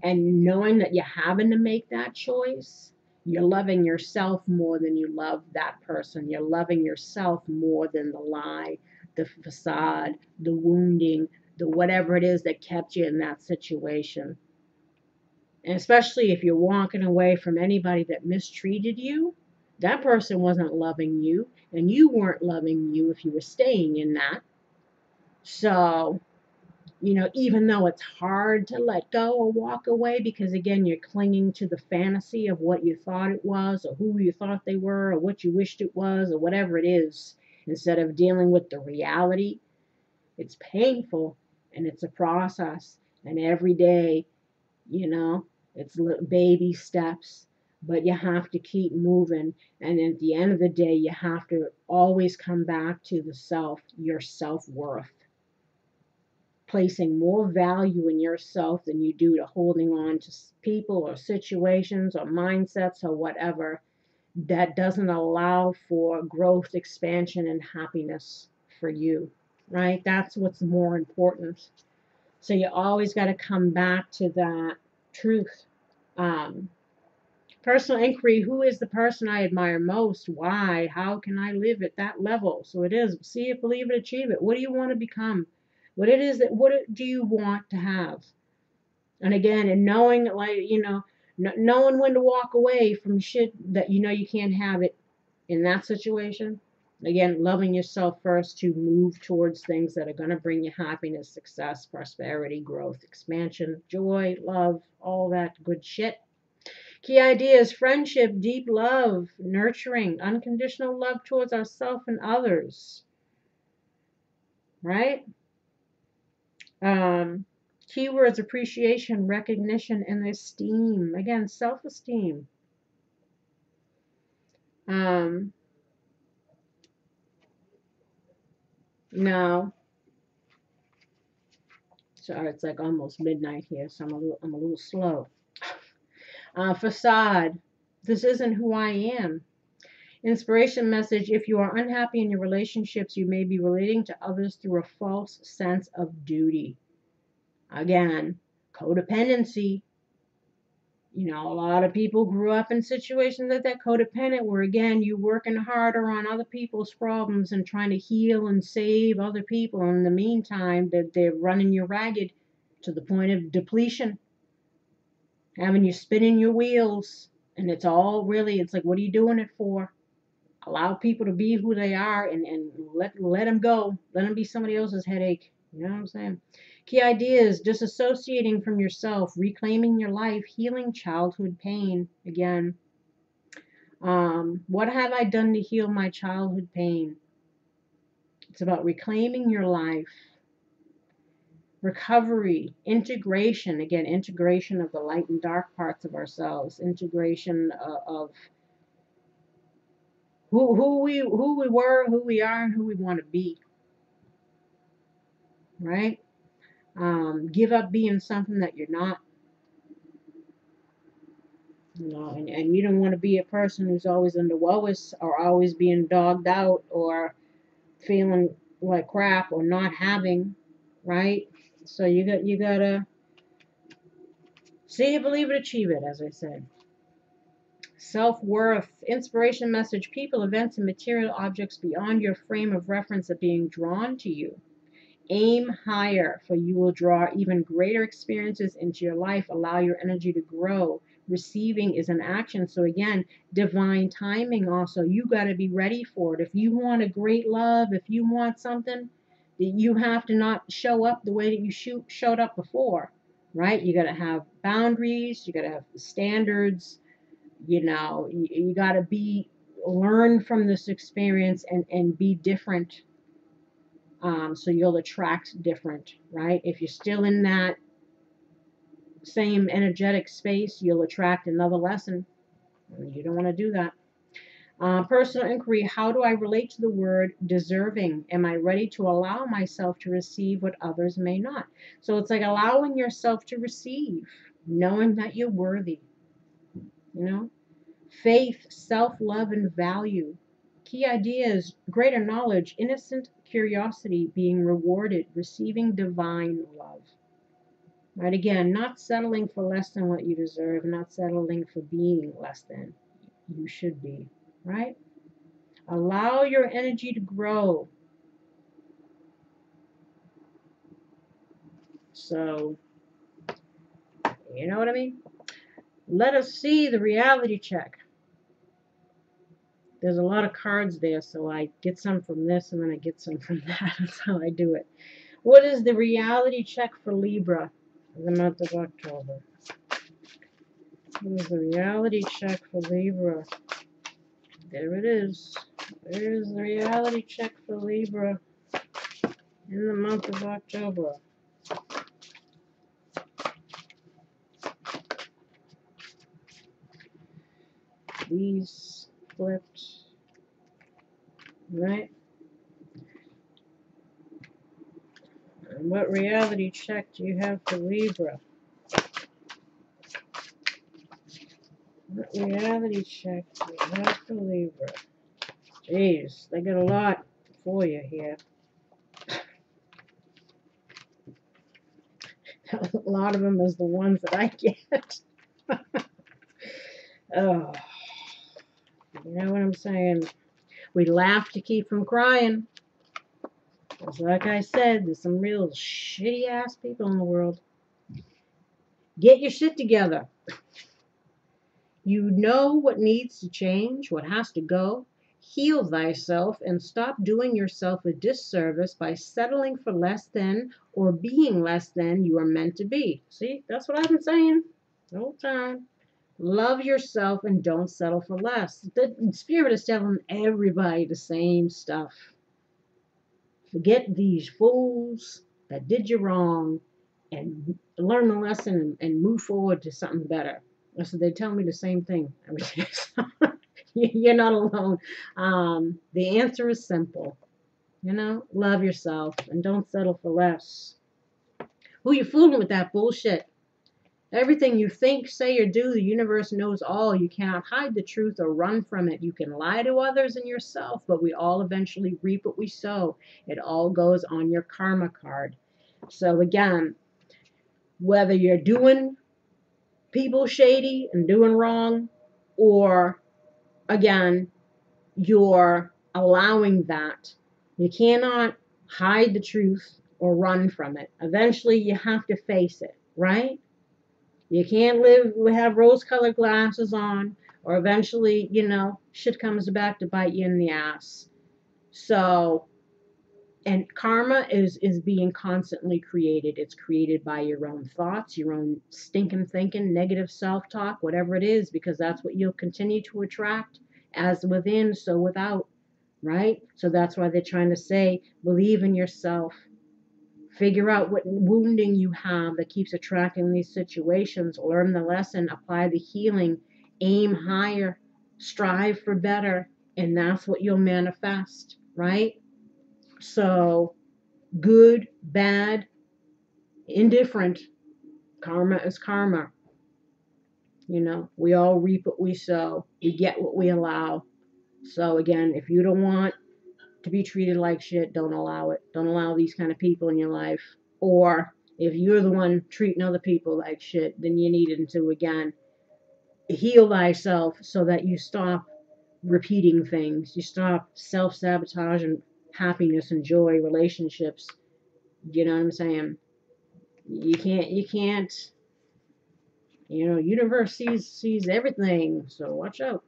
and knowing that you're having to make that choice, you're loving yourself more than you love that person. You're loving yourself more than the lie, the facade, the wounding, the whatever it is that kept you in that situation. And especially if you're walking away from anybody that mistreated you, that person wasn't loving you, and you weren't loving you if you were staying in that. So, even though it's hard to let go or walk away, because again, you're clinging to the fantasy of what you thought it was, or who you thought they were, or what you wished it was, or whatever it is, instead of dealing with the reality It's painful, and it's a process. And every day, you know, it's baby steps, but you have to keep moving. And at the end of the day, you have to always come back to the self, your self-worth, placing more value in yourself than you do to holding on to people or situations or mindsets or whatever that doesn't allow for growth, expansion, and happiness for you, right? That's what's more important. So you always got to come back to that truth. Um, Personal inquiry: who is the person I admire most? Why? How can I live at that level? So it is see it, believe it, achieve it. What do you want to become? What do you want to have? And again, and knowing, like, knowing when to walk away from shit that you know you can't have it in that situation. Again, loving yourself first to move towards things that are going to bring you happiness, success, prosperity, growth, expansion, joy, love, all that good shit. Key ideas: friendship, deep love, nurturing, unconditional love towards ourselves and others. Right? Keywords: appreciation, recognition, and esteem. Again, self-esteem. Now, sorry, it's like almost midnight here, so I'm a little slow. Facade: this isn't who I am. Inspiration message: if you are unhappy in your relationships, you may be relating to others through a false sense of duty. Again, codependency. A lot of people grew up in situations that codependent, where again, you working harder on other people's problems and trying to heal and save other people. In the meantime, they're running you ragged to the point of depletion, having you spinning your wheels. And it's all really, it's like, what are you doing it for? Allow people to be who they are, and let them go. Let them be somebody else's headache. You know what I'm saying? Key ideas: disassociating from yourself, reclaiming your life, healing childhood pain. Again, what have I done to heal my childhood pain? It's about reclaiming your life. Recovery, integration. Again, integration of the light and dark parts of ourselves. Integration of who we were, who we are, and who we want to be. Right? Give up being something that you're not. And you don't want to be a person who's always in the lowest, or always being dogged out, or feeling like crap, or not having, right? So you gotta see it, believe it, achieve it, as I said. Self-worth. Inspiration message: people, events, and material objects beyond your frame of reference are being drawn to you. Aim higher, for you will draw even greater experiences into your life. Allow your energy to grow. Receiving is an action. So again, divine timing also. You got to be ready for it. If you want a great love, if you want something, you have to not show up the way that you showed up before, right? You got to have boundaries. You got to have standards. You got to learn from this experience and be different. So you'll attract different, right? If you're still in that same energetic space, you'll attract another lesson. You don't want to do that. Personal inquiry: how do I relate to the word deserving? Am I ready to allow myself to receive what others may not? So it's like allowing yourself to receive, knowing that you're worthy. Faith, self-love, and value. Key ideas: greater knowledge, innocent curiosity, being rewarded, receiving divine love. Right? Again, not settling for less than what you deserve, not settling for being less than you should be. Right? Allow your energy to grow. So, you know what I mean? Let us see the reality check. There's a lot of cards there, so I get some from this and then I get some from that. That's how I do it. What is the reality check for Libra in the month of October? What is the reality check for Libra? There it is. There's the reality check for Libra. in the month of October. These flipped, right? And what reality check do you have for Libra? What reality check do you have for Libra? Jeez, they got a lot for you here. A lot of them is the ones that I get. Oh, you know what I'm saying? We laugh to keep from crying. Because like I said, there's some real shitty ass people in the world. Get your shit together. You know what needs to change, what has to go. Heal thyself and stop doing yourself a disservice by settling for less than or being less than you are meant to be. See, that's what I've been saying the whole time. Love yourself and don't settle for less. The spirit is telling everybody the same stuff. Forget these fools that did you wrong and learn the lesson and move forward to something better. So they tell me the same thing. You're not alone. The answer is simple. Love yourself and don't settle for less. Who you fooling with that bullshit? Everything you think, say, or do, the universe knows all. You cannot hide the truth or run from it. You can lie to others and yourself, but we all eventually reap what we sow. It all goes on your karma card. So again, whether you're doing people shady and doing wrong, or again, you're allowing that, you cannot hide the truth or run from it. Eventually, you have to face it, right? You can't have rose-colored glasses on, or eventually, shit comes back to bite you in the ass. So, and karma is being constantly created. It's created by your own thoughts, your own stinking thinking, negative self-talk, whatever it is, because that's what you'll continue to attract, as within, so without, right? So that's why they're trying to say, believe in yourself. Figure out what wounding you have that keeps attracting these situations. Learn the lesson, apply the healing, aim higher, strive for better, and that's what you'll manifest, right? So, good, bad, indifferent, karma is karma. We all reap what we sow. We get what we allow. So again, if you don't want to be treated like shit, don't allow it. Don't allow these kind of people in your life. Or if you're the one treating other people like shit, then you need to, again, heal thyself so that you stop repeating things. You stop self-sabotaging happiness and joy, relationships. You know what I'm saying? You can't, universe sees everything, so watch out.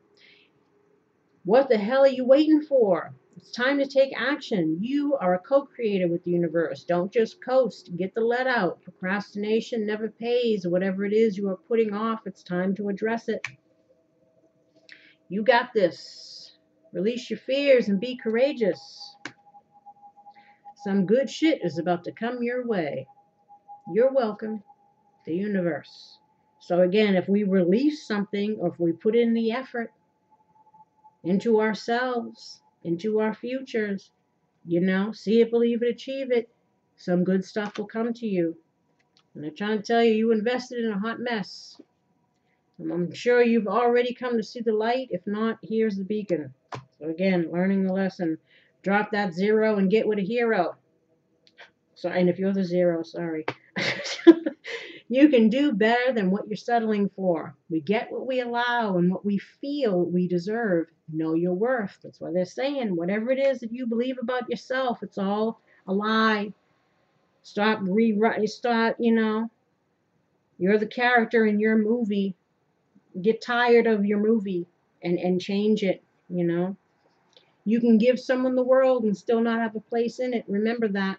What the hell are you waiting for? It's time to take action. You are a co-creator with the universe. Don't just coast. Get the let out. Procrastination never pays. Whatever it is you are putting off, it's time to address it. You got this. Release your fears and be courageous. Some good shit is about to come your way. You're welcome, the universe. So again, if we release something, or if we put in the effort into ourselves, into our futures, see it, believe it, achieve it, some good stuff will come to you. And I'm trying to tell you, you invested in a hot mess. And I'm sure you've already come to see the light. If not, here's the beacon. So again, learning the lesson. Drop that zero and get with a hero. So, and if you're the zero, sorry. You can do better than what you're settling for. We get what we allow and what we feel we deserve. Know your worth. That's what they're saying. Whatever it is that you believe about yourself, it's all a lie. Stop rewriting. You're the character in your movie. Get tired of your movie and change it, You can give someone the world and still not have a place in it. Remember that.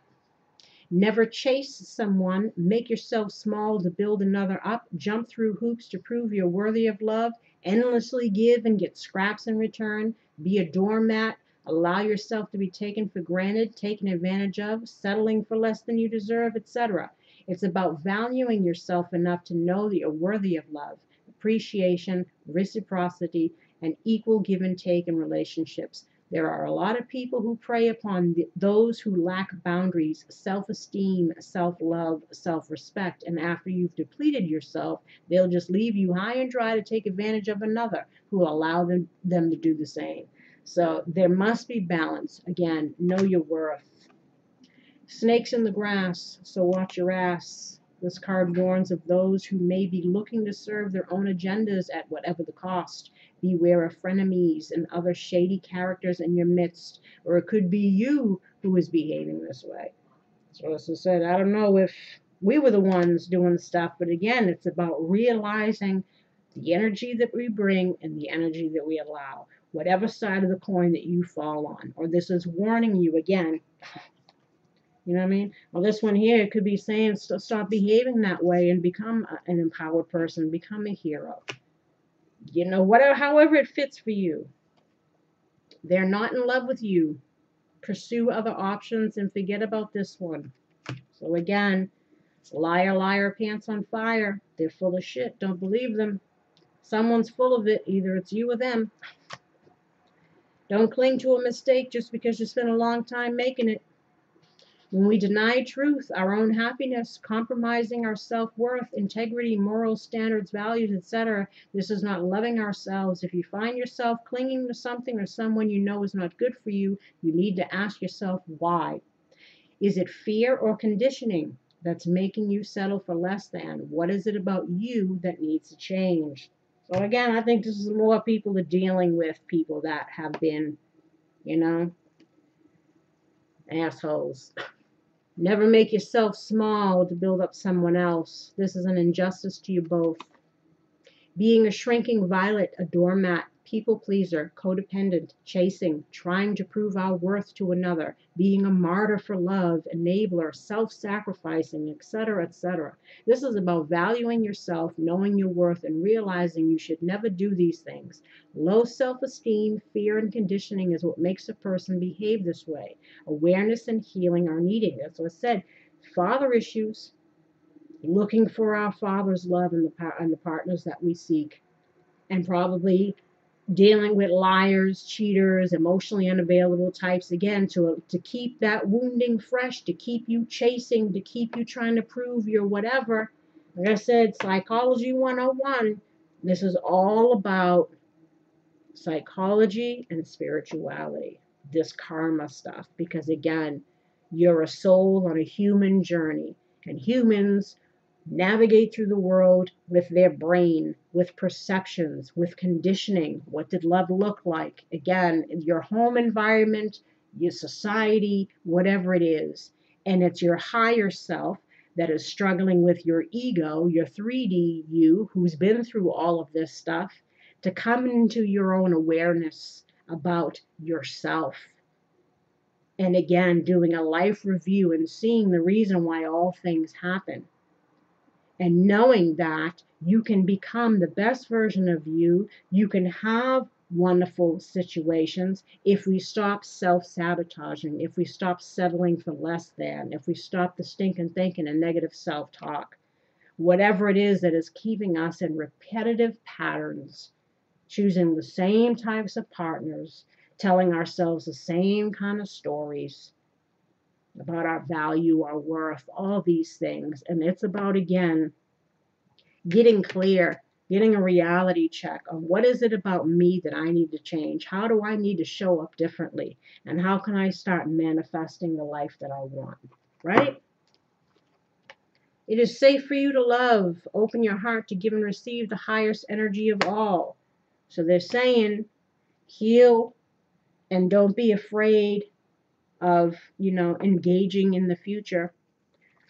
Never chase someone. Make yourself small to build another up. Jump through hoops to prove you're worthy of love. Endlessly give and get scraps in return. Be a doormat. Allow yourself to be taken for granted, taken advantage of, settling for less than you deserve, etc. It's about valuing yourself enough to know that you're worthy of love, appreciation, reciprocity, and equal give and take in relationships. There are a lot of people who prey upon those who lack boundaries, self-esteem, self-love, self-respect, and after you've depleted yourself, they'll just leave you high and dry to take advantage of another who will allow them to do the same. So there must be balance. Again, know your worth. Snakes in the grass, so watch your ass. This card warns of those who may be looking to serve their own agendas at whatever the cost. Beware of frenemies and other shady characters in your midst, or it could be you who is behaving this way. So as I said, I don't know if we were the ones doing stuff, but again, it's about realizing the energy that we bring and the energy that we allow, whatever side of the coin that you fall on. Or this is warning you again. You know what I mean? Well, this one here, it could be saying stop behaving that way and become an empowered person, become a hero. You know, whatever, however it fits for you. They're not in love with you. Pursue other options and forget about this one. So again, liar, liar, pants on fire. They're full of shit. Don't believe them. Someone's full of it. Either it's you or them. Don't cling to a mistake just because you spent a long time making it. When we deny truth, our own happiness, compromising our self-worth, integrity, moral standards, values, etc., this is not loving ourselves. If you find yourself clinging to something or someone you know is not good for you, you need to ask yourself why. Is it fear or conditioning that's making you settle for less than? What is it about you that needs to change? So again, I think this is more people are dealing with people that have been, you know, assholes. Never make yourself small to build up someone else. This is an injustice to you both. Being a shrinking violet, a doormat, people pleaser, codependent, chasing, trying to prove our worth to another, being a martyr for love, enabler, self-sacrificing, etc., etc. This is about valuing yourself, knowing your worth, and realizing you should never do these things. Low self-esteem, fear, and conditioning is what makes a person behave this way. Awareness and healing are needed. That's what I said. Father issues, looking for our Father's love and the partners that we seek, and probably dealing with liars, cheaters, emotionally unavailable types, again, to keep that wounding fresh, to keep you chasing, to keep you trying to prove you're whatever. Like I said, Psychology 101, this is all about psychology and spirituality, this karma stuff, because again, you're a soul on a human journey, and humans navigate through the world with their brain, with perceptions, with conditioning. What did love look like? Again, your home environment, your society, whatever it is. And it's your higher self that is struggling with your ego, your 3D you, who's been through all of this stuff, to come into your own awareness about yourself. And again, doing a life review and seeing the reason why all things happen. And knowing that you can become the best version of you, you can have wonderful situations if we stop self-sabotaging, if we stop settling for less than, if we stop the stinking thinking and negative self-talk. Whatever it is that is keeping us in repetitive patterns, choosing the same types of partners, telling ourselves the same kind of stories about our value, our worth, all these things. And it's about, again, getting clear, getting a reality check on what is it about me that I need to change? How do I need to show up differently? And how can I start manifesting the life that I want, right? It is safe for you to love. Open your heart to give and receive the highest energy of all. So they're saying, heal and don't be afraid of, engaging in the future.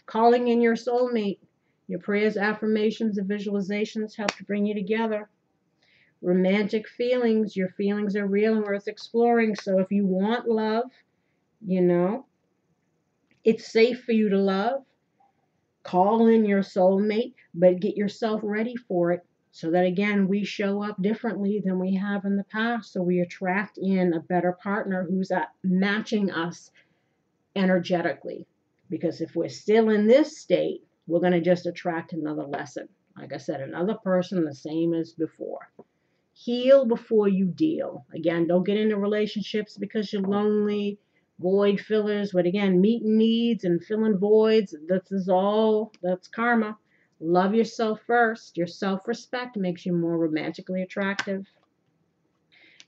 Calling in your soulmate. Your prayers, affirmations, and visualizations help to bring you together. Romantic feelings. Your feelings are real and worth exploring. So if you want love, it's safe for you to love. Call in your soulmate, but get yourself ready for it. so that again we show up differently than we have in the past, so we attract in a better partner who's matching us energetically. Because if we're still in this state, we're going to just attract another lesson. Like I said, another person the same as before. Heal before you deal. Again, don't get into relationships because you're lonely, void fillers, but again, meeting needs and filling voids, that's karma. Love yourself first. Your self-respect makes you more romantically attractive.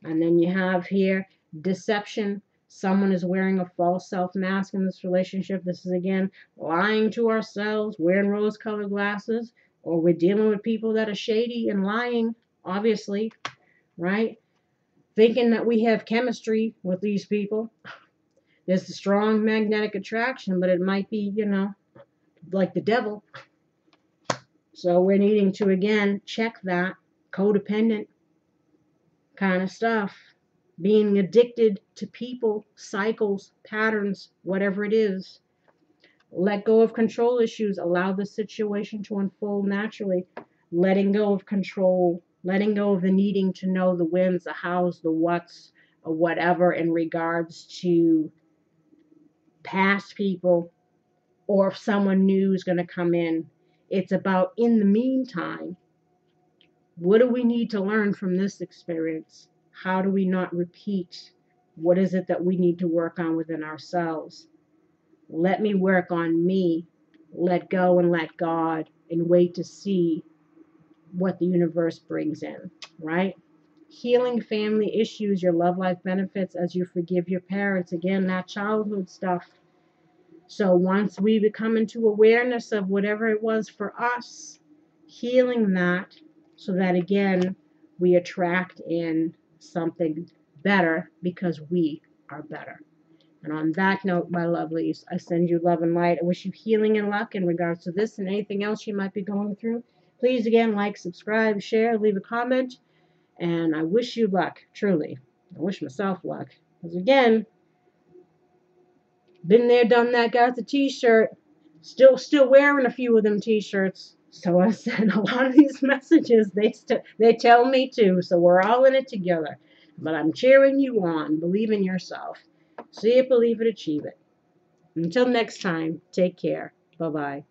And then you have here deception. Someone is wearing a false self mask in this relationship. This is again lying to ourselves, wearing rose colored glasses, or we're dealing with people that are shady and lying, obviously, right? Thinking that we have chemistry with these people. There's a strong magnetic attraction, but it might be, like the devil. So we're needing to again check that codependent kind of stuff. Being addicted to people, cycles, patterns, whatever it is. Let go of control issues. Allow the situation to unfold naturally. Letting go of control. Letting go of the needing to know the whens, the hows, the whats, or whatever in regards to past people or if someone new is going to come in. It's about, in the meantime, what do we need to learn from this experience? How do we not repeat? What is it that we need to work on within ourselves? Let me work on me. Let go and let God, and wait to see what the universe brings in, right? Healing family issues, your love life benefits as you forgive your parents. Again, that childhood stuff. So once we become into awareness of whatever it was for us, healing that, so that again, we attract in something better because we are better. And on that note, my lovelies, I send you love and light. I wish you healing and luck in regards to this and anything else you might be going through. Please, again, like, subscribe, share, leave a comment. And I wish you luck, truly. I wish myself luck. Because again, been there, done that, got the t-shirt. Still wearing a few of them t-shirts. So I said a lot of these messages, they tell me too. So we're all in it together. But I'm cheering you on. Believe in yourself. See it, believe it, achieve it. Until next time, take care. Bye-bye.